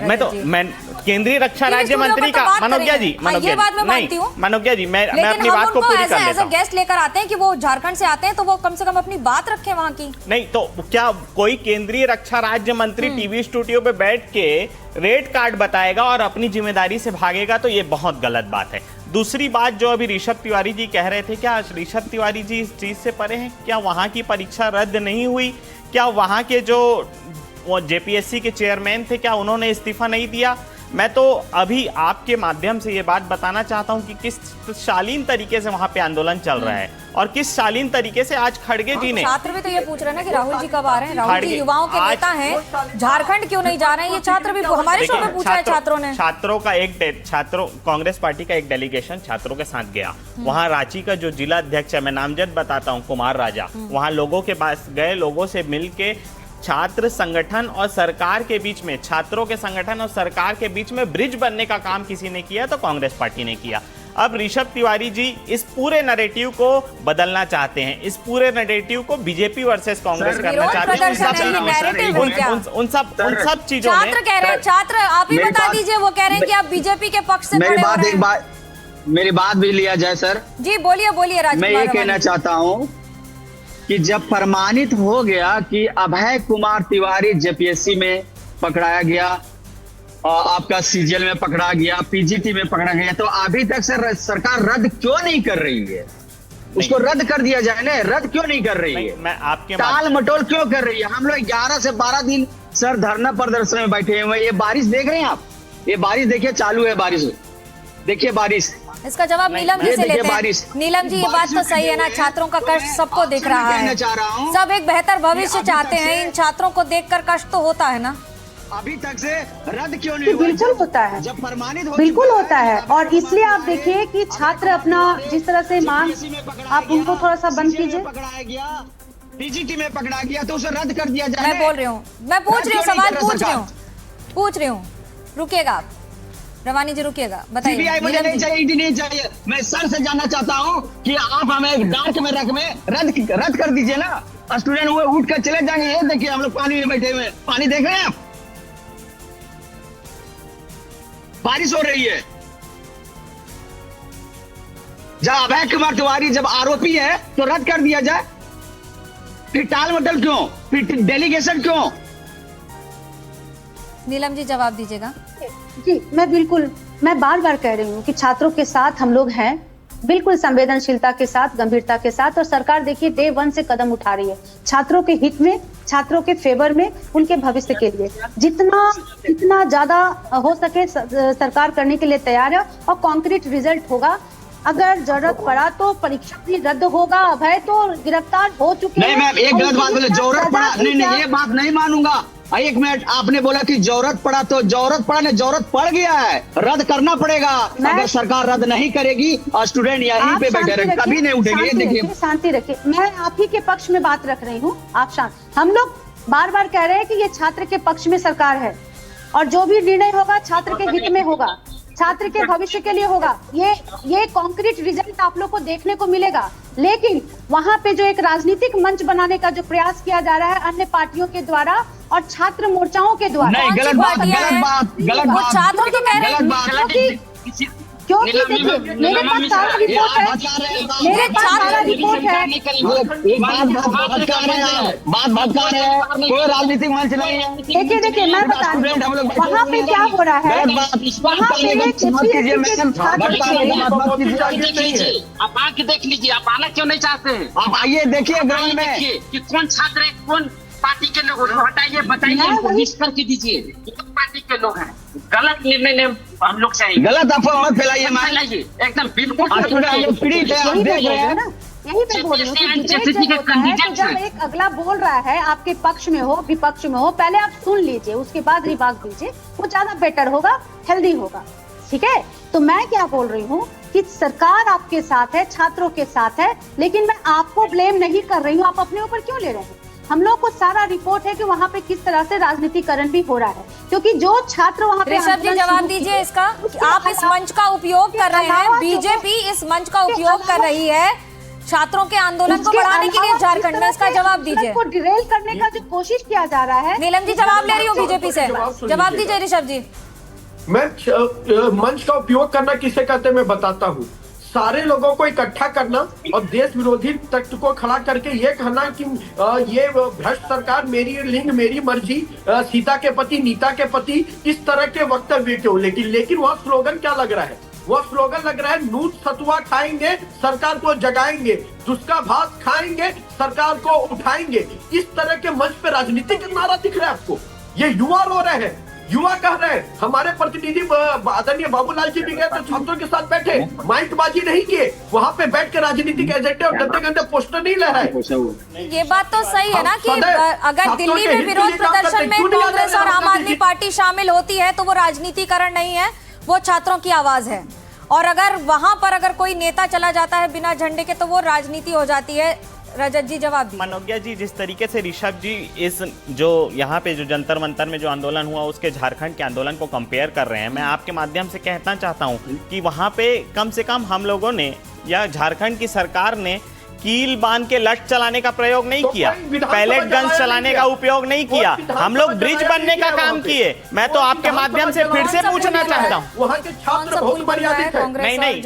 मैं केंद्रीय रक्षा राज्य मंत्री का, मनोज्ञा जी, मनोज्ञा जी, मैं अपनी बात को पूरी कर लेता हूं। गेस्ट लेकर आते हैं कि वो झारखंड से आते हैं तो वो कम से कम अपनी बात रखें वहां की। नहीं तो क्या कोई केंद्रीय रक्षा राज्य मंत्री टीवी स्टूडियो पे बैठ के रेड कार्ड बताएगा और अपनी जिम्मेदारी से भागेगा? तो ये बहुत गलत बात है। दूसरी बात जो अभी ऋषभ तिवारी जी कह रहे थे, क्या ऋषभ तिवारी जी इस चीज से परे हैं? क्या वहां की परीक्षा रद्द नहीं हुई? क्या वहां के जो जेपीएससी के चेयरमैन थे, क्या उन्होंने इस्तीफा नहीं दिया? मैं तो अभी आपके माध्यम से ये बात बताना चाहता हूं कि किस शालीन तरीके से वहां पे आंदोलन चल रहा है और किस शालीन तरीके से आज खड़गे जी ने। छात्र भी तो ये पूछ रहे हैं ना कि राहुल जी कब आ रहे हैं? राहुल जी युवाओं के नेता हैं, झारखंड क्यों नहीं जा रहे हैं? ये छात्र भी हमारे शो में पूछा है छात्रों ने। कांग्रेस पार्टी का एक डेलीगेशन छात्रों के साथ गया। वहाँ रांची का जो जिला अध्यक्ष है, मैं नामजद बताता हूँ, कुमार राजा, वहाँ लोगों के पास गए, लोगों से मिल के छात्र संगठन और सरकार के बीच में, छात्रों के संगठन और सरकार के बीच में ब्रिज बनने का काम किसी ने किया तो कांग्रेस पार्टी ने किया। अब ऋषभ तिवारी जी इस पूरे नैरेटिव को बदलना चाहते हैं, इस पूरे नैरेटिव को बीजेपी वर्सेस कांग्रेस करना चाहते हैं। उन सब चीजों में छात्र कह रहे हैं, छात्र आप ही बता दीजिए, वो कह रहे हैं कि आप बीजेपी के पक्ष से खड़े हो रहे हैं। मेरी बात भी लिया जाए सर। जी बोलिए राजकुमार। मैं ये कहना चाहता हूँ कि जब प्रमाणित हो गया कि अभय कुमार तिवारी जेपीएससी में पकड़ाया गया और आपका CGL में पकड़ा गया, PGT में पकड़ा गया, तो अभी तक सरकार रद्द क्यों नहीं कर रही है? उसको रद्द कर दिया जाए ना, रद्द क्यों नहीं कर रही है? मैं आपके टाल मटोल क्यों कर रही है? हम लोग 11 से 12 दिन सर धरना प्रदर्शन में बैठे हुए। ये बारिश देख रहे हैं आप? ये बारिश देखिए, चालू है बारिश, देखिए बारिश। इसका जवाब नीलम जी से लेते हैं। नीलम जी, ये बात तो सही है ना, छात्रों का कष्ट सबको दिख रहा है, सब एक बेहतर भविष्य चाहते हैं, इन छात्रों को देखकर कष्ट तो होता है ना। अभी तक से रद्द क्यों नहीं हुआ? बिल्कुल होता है, जब प्रमाणित बिल्कुल होता है। और इसलिए आप देखिए कि छात्र अपना जिस तरह से मांग, आप उनको थोड़ा सा बंद कीजिए। पकड़ाया गया, PGT में पकड़ा गया तो उसे रद्द कर दिया जाए। मैं बोल रही हूँ, मैं पूछ रही हूँ, सवाल पूछ रही हूँ, रुकिएगा आप, रवानी जी रुकिएगा, बताइए। सीबीआई मुझे नहीं चाहिए, ईडी नहीं चाहिए। मैं सर से जानना चाहता हूँ कि आप हमें डांट में रख में रद्द कर दीजिए ना। स्टूडेंट हुए उठ कर चले जाएंगे। ये देखिए हम लोग पानी में बैठे हुए, पानी देख रहे हैं आप? बारिश हो रही है। जब अभय कुमार तिवारी जब आरोपी है तो रद्द कर दिया जाए, फिर टाल मटल क्यों, फिर डेलीगेशन क्यों? नीलम जी जवाब दीजिएगा। जी मैं बार बार कह रही हूँ कि छात्रों के साथ हम लोग हैं, बिल्कुल संवेदनशीलता के साथ, गंभीरता के साथ। और सरकार देखिए डे 1 से कदम उठा रही है छात्रों के हित में, छात्रों के फेवर में, उनके भविष्य के लिए। जितना ज्यादा हो सके सरकार करने के लिए तैयार है और कॉन्क्रीट रिजल्ट होगा। अगर जरूरत पड़ा तो परीक्षा भी रद्द होगा। अभय तो गिरफ्तार हो चुके हैं। नहीं मैम, एक गलत बात बोले, जरूरत पड़ा, नहीं ये बात नहीं मानूंगा। एक मिनट, आपने बोला कि जरूरत पड़ा, तो जरूरत पड़ा नहीं, जरूरत पड़ गया है, रद्द करना पड़ेगा। अगर सरकार रद्द नहीं करेगी और स्टूडेंट यहीं पे बैठे रहेंगे, कभी नहीं उठेंगे। देखिए शांति रखिए, मैं आप ही के पक्ष में बात रख रही हूँ, आप शांत। हम लोग बार बार कह रहे हैं कि ये छात्र के पक्ष में सरकार है, और जो भी निर्णय होगा छात्र के हित में होगा, छात्र के भविष्य के लिए होगा। ये कॉन्क्रीट रिजल्ट आप लोग को देखने को मिलेगा। लेकिन वहां पे जो एक राजनीतिक मंच बनाने का जो प्रयास किया जा रहा है अन्य पार्टियों के द्वारा और छात्र मोर्चाओं के द्वारा, नहीं, गलत बात, वो छात्र तो कह रहे हैं क्योंकि देखिए मेरे पास सारा रिपोर्ट है, मेरे पास सारा रिपोर्ट है। कोई राजनीतिक मंच नहीं है। देखिए मैं बता रही हूँ वहाँ पे क्या हो रहा है। वहाँ पे आप आके देख लीजिए, आप आना क्यों नहीं चाहते हैं? आप आइए देखिए ग्राउंड में कि कौन छात्र है, कौन पार्टी के लोग, हटाइए, बताइए, लिस्ट करके दीजिए कौन पार्टी के लोग हैं। गलत निर्णय ने हम लोग चाहिए, गलत अफवाह मत फैलाइए, एकदम बिल्कुल पीड़ित है, आप देख रहे हैं। यही मैं बोल रही हूँ कि डिबेट जब होता है तो जब एक अगला बोल रहा है आपके पक्ष में हो विपक्ष में हो, पहले आप सुन लीजिए, उसके बाद रिमार्क दीजिए, वो ज्यादा बेटर होगा, हेल्दी होगा। ठीक है, तो मैं क्या बोल रही हूँ कि सरकार आपके साथ है, छात्रों के साथ है, लेकिन मैं आपको ब्लेम नहीं कर रही हूँ। आप अपने ऊपर क्यों ले रहे हैं? हम लोग को सारा रिपोर्ट है कि वहाँ पे किस तरह से राजनीतिकरण भी हो रहा है, क्योंकि जो छात्र वहाँ पे ऋषभ जी जवाब दीजिए इसका। आप इस मंच का उपयोग कर रहे हैं, बीजेपी इस मंच का उपयोग कर रही है छात्रों के आंदोलन को बढ़ाने के लिए झारखंड में, इसका जवाब दीजिए। को डिरेल करने का जो कोशिश किया जा रहा है। नीलम जी जवाब ले रही हो बीजेपी से, जवाब दीजिए ऋषभ जी। मैं मंच का उपयोग करना किसे कहते हैं मैं बताता हूँ। सारे लोगों को इकट्ठा करना और देश विरोधी तत्व को खड़ा करके ये कहना कि ये भ्रष्ट सरकार, मेरी लिंग मेरी मर्जी, सीता के पति नीता के पति, इस तरह के वक्तव्य क्यों। लेकिन वह स्लोगन क्या लग रहा है? वह स्लोगन लग रहा है नूत सतुआ खाएंगे सरकार को जगाएंगे, दुष्का भात खाएंगे सरकार को उठाएंगे। इस तरह के मंच पे राजनीतिक नारा दिख रहा है आपको। ये युवा रो रहे हैं, युवा कह रहे हैं। हमारे प्रतिनिधि आदरणीय बाबूलाल जी भी गए तो छात्रों के साथ बैठे, माइकबाजी नहीं किए, वहां पे बैठ के राजनीतिक एजेंडे और गंदे गंदे पोस्टर नहीं ले रहे। ये बात तो सही है ना कि अगर दिल्ली में विरोध प्रदर्शन में कांग्रेस और आम आदमी पार्टी शामिल होती है तो वो राजनीतिकरण नहीं है, वो छात्रों की आवाज है। और अगर वहां पर अगर कोई नेता चला जाता है बिना झंडे के तो वो राजनीति हो जाती है। रजत जी जवाब दीजिए। मनोज्ञा जी, जिस तरीके से ऋषभ जी इस जो यहाँ पे जो जंतर मंतर में जो आंदोलन हुआ उसके झारखंड के आंदोलन को कंपेयर कर रहे हैं, मैं आपके माध्यम से कहना चाहता हूँ कि वहाँ पे कम से कम हम लोगों ने या झारखंड की सरकार ने कील बांध के लठ चलाने का प्रयोग नहीं किया, पैलेट गन्स चलाने का उपयोग नहीं किया, हम लोग ब्रिज बनने का काम किए। मैं तो आपके माध्यम से फिर से पूछना चाहता हूँ, नहीं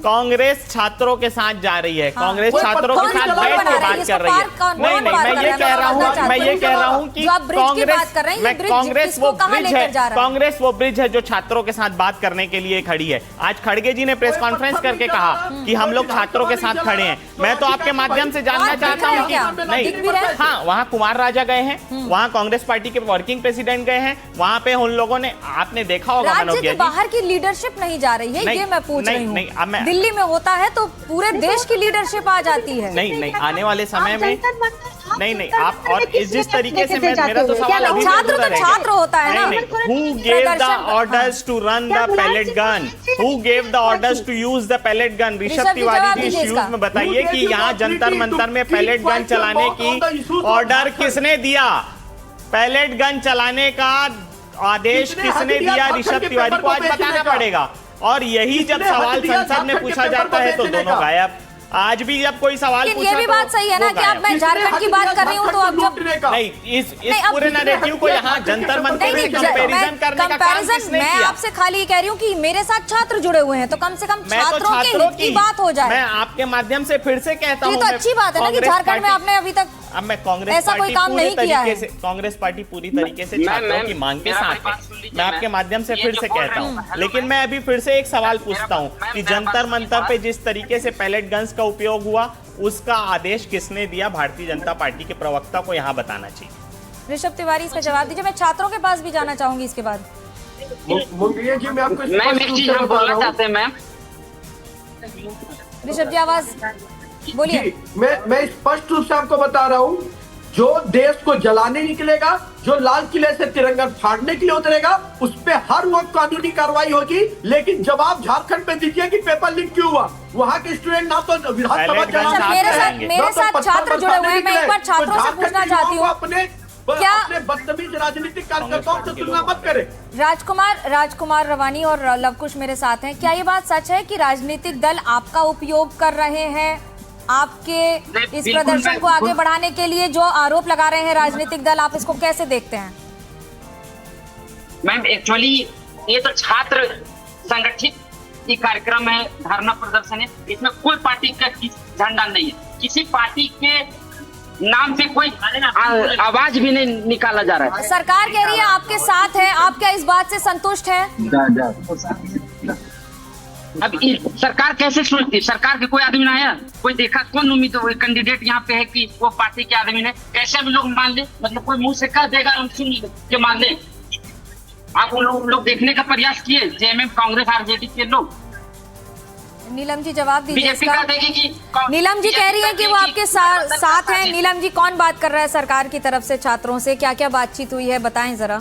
कांग्रेस छात्रों के साथ जा रही है, कांग्रेस छात्रों के साथ बैठ के बात कर रही है। नहीं, मैं ये कह रहा हूँ कि कांग्रेस वो ब्रिज है जो छात्रों के साथ बात करने के लिए खड़ी है। आज खड़गे जी ने प्रेस कॉन्फ्रेंस करके कहा कि हम लोग छात्रों के साथ खड़े हैं। मैं तो आपके माध्यम से जानना चाहता हूं कि नहीं, हाँ, वहां कुमार राजा गए हैं, वहां कांग्रेस पार्टी के वर्किंग प्रेसिडेंट गए हैं, वहां पे उन लोगों ने, आपने देखा होगा राज्य के बाहर की लीडरशिप नहीं जा रही है, ये मैं पूछ रही हूं। दिल्ली में होता है तो पूरे देश की लीडरशिप आ जाती है। नहीं, आने वाले समय में नहीं, आप और जिस तरीके से मेरा तो सवाल अभी छात्र तो छात्र होता है ना। Who gave the orders to run the pellet gun? Who gave the orders to use the pellet gun? Rishabh Tiwari ji, इस न्यूज में बताइए कि यहाँ जंतर मंतर में पैलेट गन चलाने की ऑर्डर किसने दिया? पैलेट गन चलाने का आदेश किसने दिया? ऋषभ तिवारी को आज बताना पड़ेगा। और यही जब सवाल संसद में पूछा जाता है तो दोनों गायब। आज भी जब कोई सवाल पूछा, ये भी बात सही है ना कि अब मैं झारखंड की बात कर रही हूँ तो अब जब नहीं इस पूरे नैरेटिव को यहाँ जंतर मंतर से कंपैरिजन करने का काम किसने किया? मैं आपसे खाली कह रही हूँ कि मेरे साथ छात्र जुड़े हुए हैं तो कम से कम छात्रों के हित की बात हो जाए। मैं आपके माध्यम से फिर से कहता हूँ, ये तो अच्छी बात है ना कि झारखंड में आपने अभी तक अब मैं कांग्रेस ऐसा कोई काम नहीं किया है। कांग्रेस पार्टी पूरी तरीके से छात्रों की मांग के साथ है। मैं आपके माध्यम से फिर से कहता हूँ, लेकिन मैं अभी फिर से एक सवाल पूछता हूँ कि जंतर मंतर पे जिस तरीके से पैलेट गन्स का उपयोग हुआ उसका आदेश किसने दिया? भारतीय जनता पार्टी के प्रवक्ता को यहाँ बताना चाहिए। ऋषभ तिवारी इसका जवाब दीजिए। मैं छात्रों के पास भी जाना चाहूंगी इसके बाद। ऋषभ जी आवाज बोलिए। मैं स्पष्ट रूप से आपको बता रहा हूँ, जो देश को जलाने निकलेगा, जो लाल किले से तिरंगा फाड़ने के लिए उतरेगा, उस पे हर वक्त कानूनी कार्रवाई होगी। लेकिन जब आप झारखंड में दीजिए कि पेपर लीक क्यों हुआ, वहाँ के स्टूडेंट ना तो विधानसभा मेरे साथ छात्र जुड़े हुए हैं। मैं एक बार छात्रों से पूछना चाहती हूँ, क्या अपने बदतमीज राजनीतिक कार्यकर्ताओं से तुलना मत करें। राजकुमार रवानी और लवकुश मेरे साथ हैं। क्या ये बात सच है कि राजनीतिक दल आपका उपयोग कर रहे हैं आपके इस प्रदर्शन को आगे बढ़ाने के लिए? जो आरोप लगा रहे हैं राजनीतिक दल, आप इसको कैसे देखते हैं? मैम एक्चुअली ये तो छात्र संगठित ये कार्यक्रम है, धरना प्रदर्शन है, इसमें कोई पार्टी का झंडा नहीं है, किसी पार्टी के नाम से कोई आवाज भी नहीं निकाला जा रहा है। सरकार कह रही है आपके साथ है, आप क्या इस बात से संतुष्ट हैं? अब सरकार कैसे सुनती? सरकार के कोई आदमी ना आया, कोई देखा? कौन उम्मीद कैंडिडेट यहाँ पे है कि वो पार्टी के आदमी ने? कैसे भी लोग मान ले, मतलब कोई मुंह से कह देगा हम सुन के मान ले? आप लोग देखने का प्रयास किए जेएमएम, कांग्रेस, आरजेडी के लोग? नीलम जी जवाब दीजिए बीजेपी इसका। का देगी कि नीलम जी कह रही है कि वो आपके साथ हैं। नीलम जी, कौन बात कर रहा है सरकार की तरफ से छात्रों से? क्या क्या बातचीत हुई है, बताएं जरा।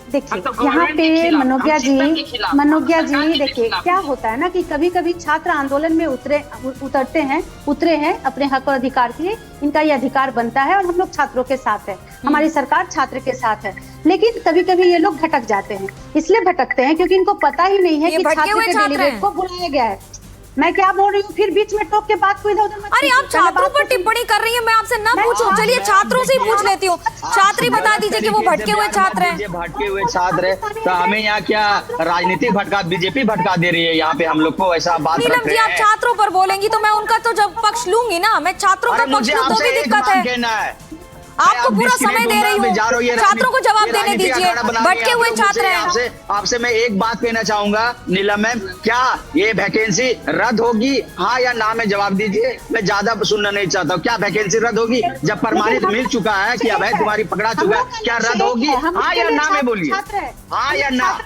देखिए यहाँ पे मनोज्ञा जी देखिए क्या होता है ना कि कभी कभी छात्र आंदोलन में उतरे हैं अपने हक और अधिकार के लिए। इनका ये अधिकार बनता है और हम लोग छात्रों के साथ है, हमारी सरकार छात्र के साथ है। लेकिन कभी कभी ये लोग भटक जाते हैं। इसलिए भटकते हैं क्योंकि इनको पता ही नहीं है कि छात्र के डेलीगेट को बुलाया गया है। मैं क्या बोल रही हूँ, फिर बीच में टोक के बात को इधर-उधर मत। अरे आप छात्रों पर टिप्पणी कर रही हैं, मैं आपसे ना पूछूं, चलिए छात्रों से ही पूछ लेती हूँ। छात्री बता दीजिए कि वो भटके हुए छात्र हैं। भटके हुए छात्र है तो हमें यहाँ क्या राजनीतिक भटका, बीजेपी भटका दे रही है यहाँ पे हम लोग को? ऐसा बात रख नीलम जी, रहे आप हैं। छात्रों पर बोलेंगी तो मैं उनका तो जब पक्ष लूंगी ना, मैं छात्रों का पक्ष लूं तो भी दिक्कत है। आपको पूरा समय दे रही हूँ, छात्रों को जवाब देने दीजिए। भटके हुए छात्र हैं। आपसे मैं एक बात कहना चाहूंगा नीलम मैम, क्या ये वैकेंसी रद्द होगी? हाँ या ना में जवाब दीजिए, मैं ज्यादा सुनना नहीं चाहता हूँ। क्या वैकेंसी रद्द होगी? जब प्रमाणित मिल चुका है कि अवैध तुम्हारी पकड़ा चुका है, क्या रद्द होगी? हाँ या ना में बोलिए, हाँ या ना।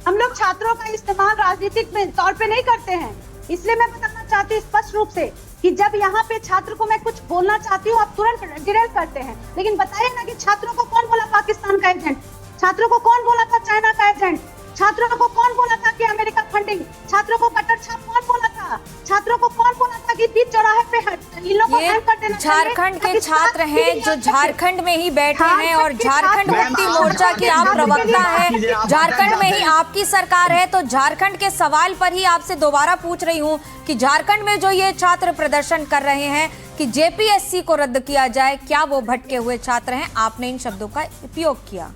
हम लोग छात्रों का इस्तेमाल राजनीतिक तौर पे नहीं करते हैं। इसलिए मैं बताना चाहती हूँ स्पष्ट रूप से कि जब यहाँ पे छात्र को मैं कुछ बोलना चाहती हूँ, आप तुरंत डिरेल करते हैं। लेकिन बताइए ना कि छात्रों को कौन बोला पाकिस्तान का एजेंट? छात्रों को कौन बोला था चाइना का एजेंट? छात्रों को कौन बोला था कि अमेरिका फंडिंग? छात्रों को कट्टर छाप कौन बोला था? छात्रों को कौन बोला था कि बीच चौराहे पे इन लोगों को हैंग कर देना चाहिए? झारखंड के छात्र हैं जो झारखंड में ही बैठे हैं और झारखंड मुक्ति मोर्चा की आप प्रवक्ता है, झारखंड में ही आपकी सरकार है, तो झारखंड के सवाल पर ही आपसे दोबारा पूछ रही हूँ कि झारखंड में जो ये छात्र प्रदर्शन कर रहे हैं कि जेपीएससी को रद्द किया जाए, क्या वो भटके हुए छात्र हैं? आपने इन शब्दों का उपयोग किया।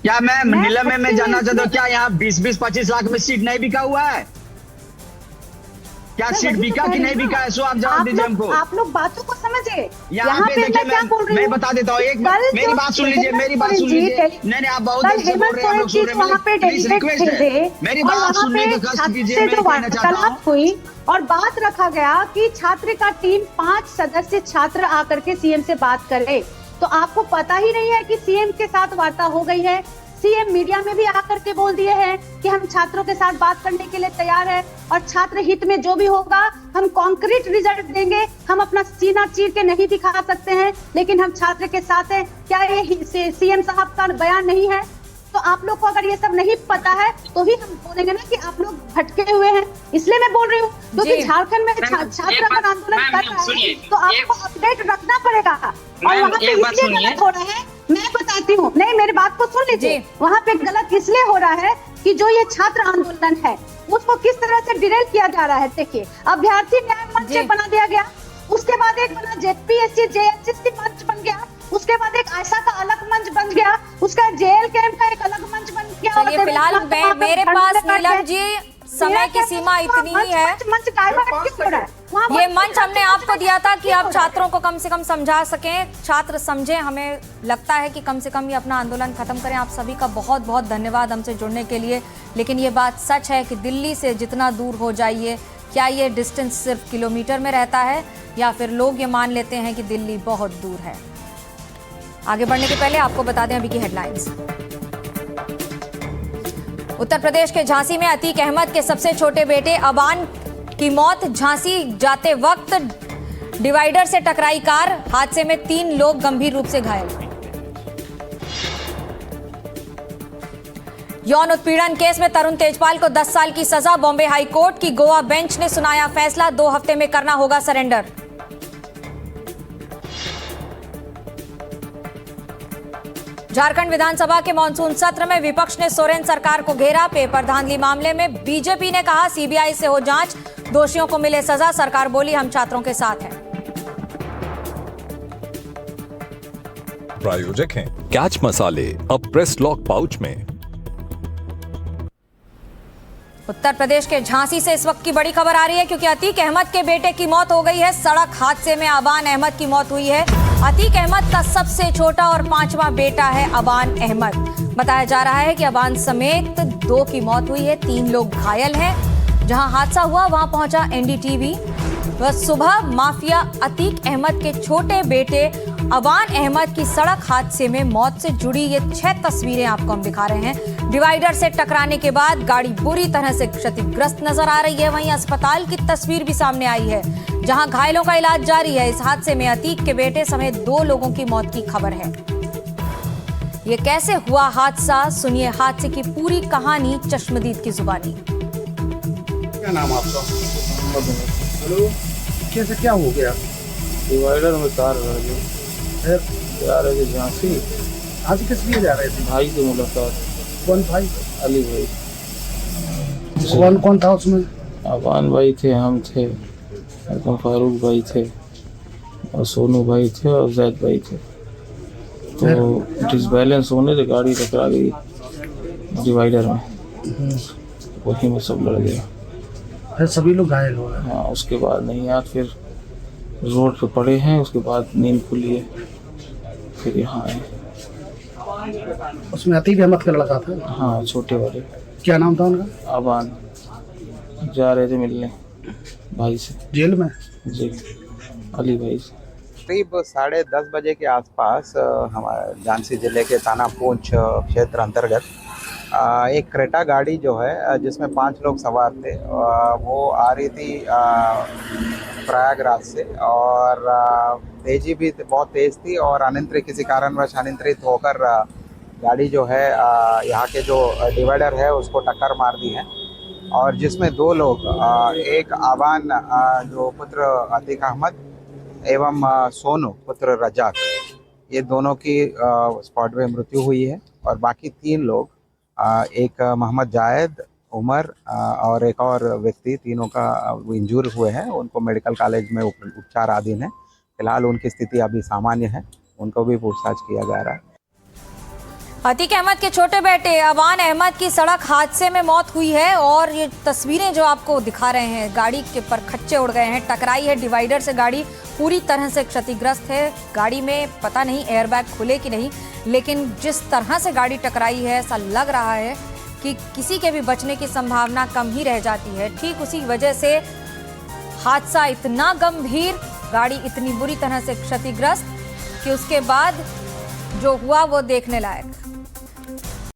क्या मैं नीलम में मैं जानना चाहता हूँ, क्या यहाँ 20-25 लाख में सीट नहीं बिका हुआ है? क्या सीट बिका कि नहीं बिका है? सो आप जवाब दीजिए हमको। आप लोग बातों को समझिए। यहाँ पे देखिए मैं बता देता हूँ, एक मेरी बात सुन लीजिए, मेरी बात सुन लीजिए। नहीं आप बहुत देर से बोल रहे हैं, हम लोग सुन रहे हैं, प्लीज रिक्वेस्ट है, मेरी बात सुनने का कष्ट कीजिए। मैं कहना चाहता हूँ हुई और बात रखा गया कि छात्र का टीम 5 सदस्य छात्र आकर के सीएम से बात करे, तो आपको पता ही नहीं है कि सीएम के साथ वार्ता हो गई है। सीएम मीडिया में भी आकर के बोल दिए हैं कि हम छात्रों के साथ बात करने के लिए तैयार है और छात्र हित में जो भी होगा हम कॉन्क्रीट रिजल्ट देंगे। हम अपना सीना चीर के नहीं दिखा सकते हैं, लेकिन हम छात्र के साथ हैं। क्या ये सीएम साहब का बयान नहीं है? तो आप लोग को अगर ये सब नहीं पता है तो ही हम बोलेंगे ना कि आप लोग भटके हुए हैं। इसलिए मैं बोल रही हूँ क्योंकि झारखंड में छात्र अगर आंदोलन कर रहे हैं तो आपको अपडेट रखना पड़ेगा। और वहाँ पे इसलिए गलत हो रहा है, मैं बताती हूँ। नहीं, मेरी बात को सुन लीजिए। वहाँ पे गलत इसलिए हो रहा है कि जो ये छात्र आंदोलन है उसको किस तरह से डिरेल किया जा रहा है। देखिए, अभ्यर्थी न्याय मंच बना दिया गया, उसके बाद एक बना जेपीएससी जेएचएससी मंच बन गया, उसके बाद एक आयशा का अलग मंच बन गया, उसका जेएल कैंप का एक अलग मंच बन गया। चलिए फिलहाल मेरे पास नीलम जी समय की सीमा इतनी ही है। ये मंच हमने आपको दिया था कि आप छात्रों को कम से कम समझा सकें, छात्र समझें। हमें लगता है कि कम से कम ये अपना आंदोलन खत्म करें। आप सभी का बहुत बहुत धन्यवाद हमसे जुड़ने के लिए। लेकिन ये बात सच है कि दिल्ली से जितना दूर हो जाइए, क्या ये डिस्टेंस सिर्फ किलोमीटर में रहता है या फिर लोग ये मान लेते हैं कि दिल्ली बहुत दूर है? आगे बढ़ने के पहले आपको बता दें अभी की हेडलाइंस। उत्तर प्रदेश के झांसी में अतीक अहमद के सबसे छोटे बेटे अबान की मौत। झांसी जाते वक्त डिवाइडर से टकराई कार, हादसे में 3 लोग गंभीर रूप से घायल। यौन उत्पीड़न केस में तरुण तेजपाल को 10 साल की सजा। बॉम्बे हाई कोर्ट की गोवा बेंच ने सुनाया फैसला, 2 हफ्ते में करना होगा सरेंडर। झारखंड विधानसभा के मानसून सत्र में विपक्ष ने सोरेन सरकार को घेरा। पेपर धांधली मामले में बीजेपी ने कहा सीबीआई से हो जांच, दोषियों को मिले सजा। सरकार बोली हम छात्रों के साथ हैं। प्रायोजक हैं कैच मसाले, अब प्रेस लॉक पाउच में। उत्तर प्रदेश के झांसी से इस वक्त की बड़ी खबर आ रही है, क्योंकि अतीक अहमद के बेटे की मौत हो गई है। सड़क हादसे में अबान अहमद की मौत हुई है। अतीक अहमद का सबसे छोटा और 5वां बेटा है अबान अहमद। बताया जा रहा है कि अबान समेत 2 की मौत हुई है, 3 लोग घायल हैं। जहां हादसा हुआ वहां पहुंचा एनडीटीवी। वह सुबह माफिया अतीक अहमद के छोटे बेटे अबान अहमद की सड़क हादसे में मौत से जुड़ी ये 6 तस्वीरें आपको हम दिखा रहे हैं। डिवाइडर से टकराने के बाद गाड़ी बुरी तरह से क्षतिग्रस्त नजर आ रही है। वहीं अस्पताल की तस्वीर भी सामने आई है, जहां घायलों का इलाज जारी है। इस हादसे में अतीक के बेटे समेत 2 लोगों की मौत की खबर है। ये कैसे हुआ हादसा, सुनिए हादसे की पूरी कहानी चश्मदीद की जुबानी। क्या नाम आपका? हेलो, कैसे क्या हो गया? डिवाइडर में कार रह गई। फिर जा रहे थे झांसी। आज किस लिए जा रहे थे? भाई से मुलाकात। कौन भाई? अली भाई। कौन कौन था उसमें? अबान भाई थे, हम थे, फारूक भाई थे, और सोनू भाई थे, और जैद भाई थे। तो डिसबैलेंस होने से गाड़ी टकरा गई डिवाइडर में, वहीं में सब लड़ गया। फिर सभी लोग घायल हो गए? हाँ, उसके बाद नहीं याद, फिर रोड पे पड़े हैं, उसके बाद नींद खुली है, फिर यहाँ आए। उसमें अतीक अहमद का लड़का था? हाँ, छोटे वाले। क्या नाम था उनका? अबान। जा रहे थे मिलने भाई से। जेल में? जी, अली भाई से। करीब 10:30 बजे के आसपास हमारे झांसी जिले के थाना पूंछ क्षेत्र अंतर्गत एक क्रेटा गाड़ी जो है, जिसमें 5 लोग सवार थे, वो आ रही थी प्रयागराज से, और तेजी भी बहुत तेज़ थी, और अनियंत्रित किसी कारणवश अनियंत्रित होकर गाड़ी जो है यहाँ के जो डिवाइडर है उसको टक्कर मार दी है, और जिसमें 2 लोग, एक अबान जो पुत्र अतीक अहमद एवं सोनू पुत्र रजाक, ये दोनों की स्पॉट पे मृत्यु हुई है, और बाकी 3 लोग, एक मोहम्मद जायद, उमर और एक और व्यक्ति, तीनों का इंजूर हुए हैं। उनको मेडिकल कॉलेज में उपचाराधीन है। फिलहाल उनकी स्थिति अभी सामान्य है, उनको भी पूछताछ किया जा रहा है। अतीक अहमद के छोटे बेटे अबान अहमद की सड़क हादसे में मौत हुई है, और ये तस्वीरें जो आपको दिखा रहे हैं, गाड़ी के पर खच्चे उड़ गए हैं, टकराई है डिवाइडर से। गाड़ी पूरी तरह से क्षतिग्रस्त है। गाड़ी में पता नहीं एयरबैग खुले कि नहीं, लेकिन जिस तरह से गाड़ी टकराई है, ऐसा लग रहा है कि किसी के भी बचने की संभावना कम ही रह जाती है। ठीक उसी वजह से हादसा इतना गंभीर, गाड़ी इतनी बुरी तरह से क्षतिग्रस्त कि उसके बाद जो हुआ वो देखने लायक।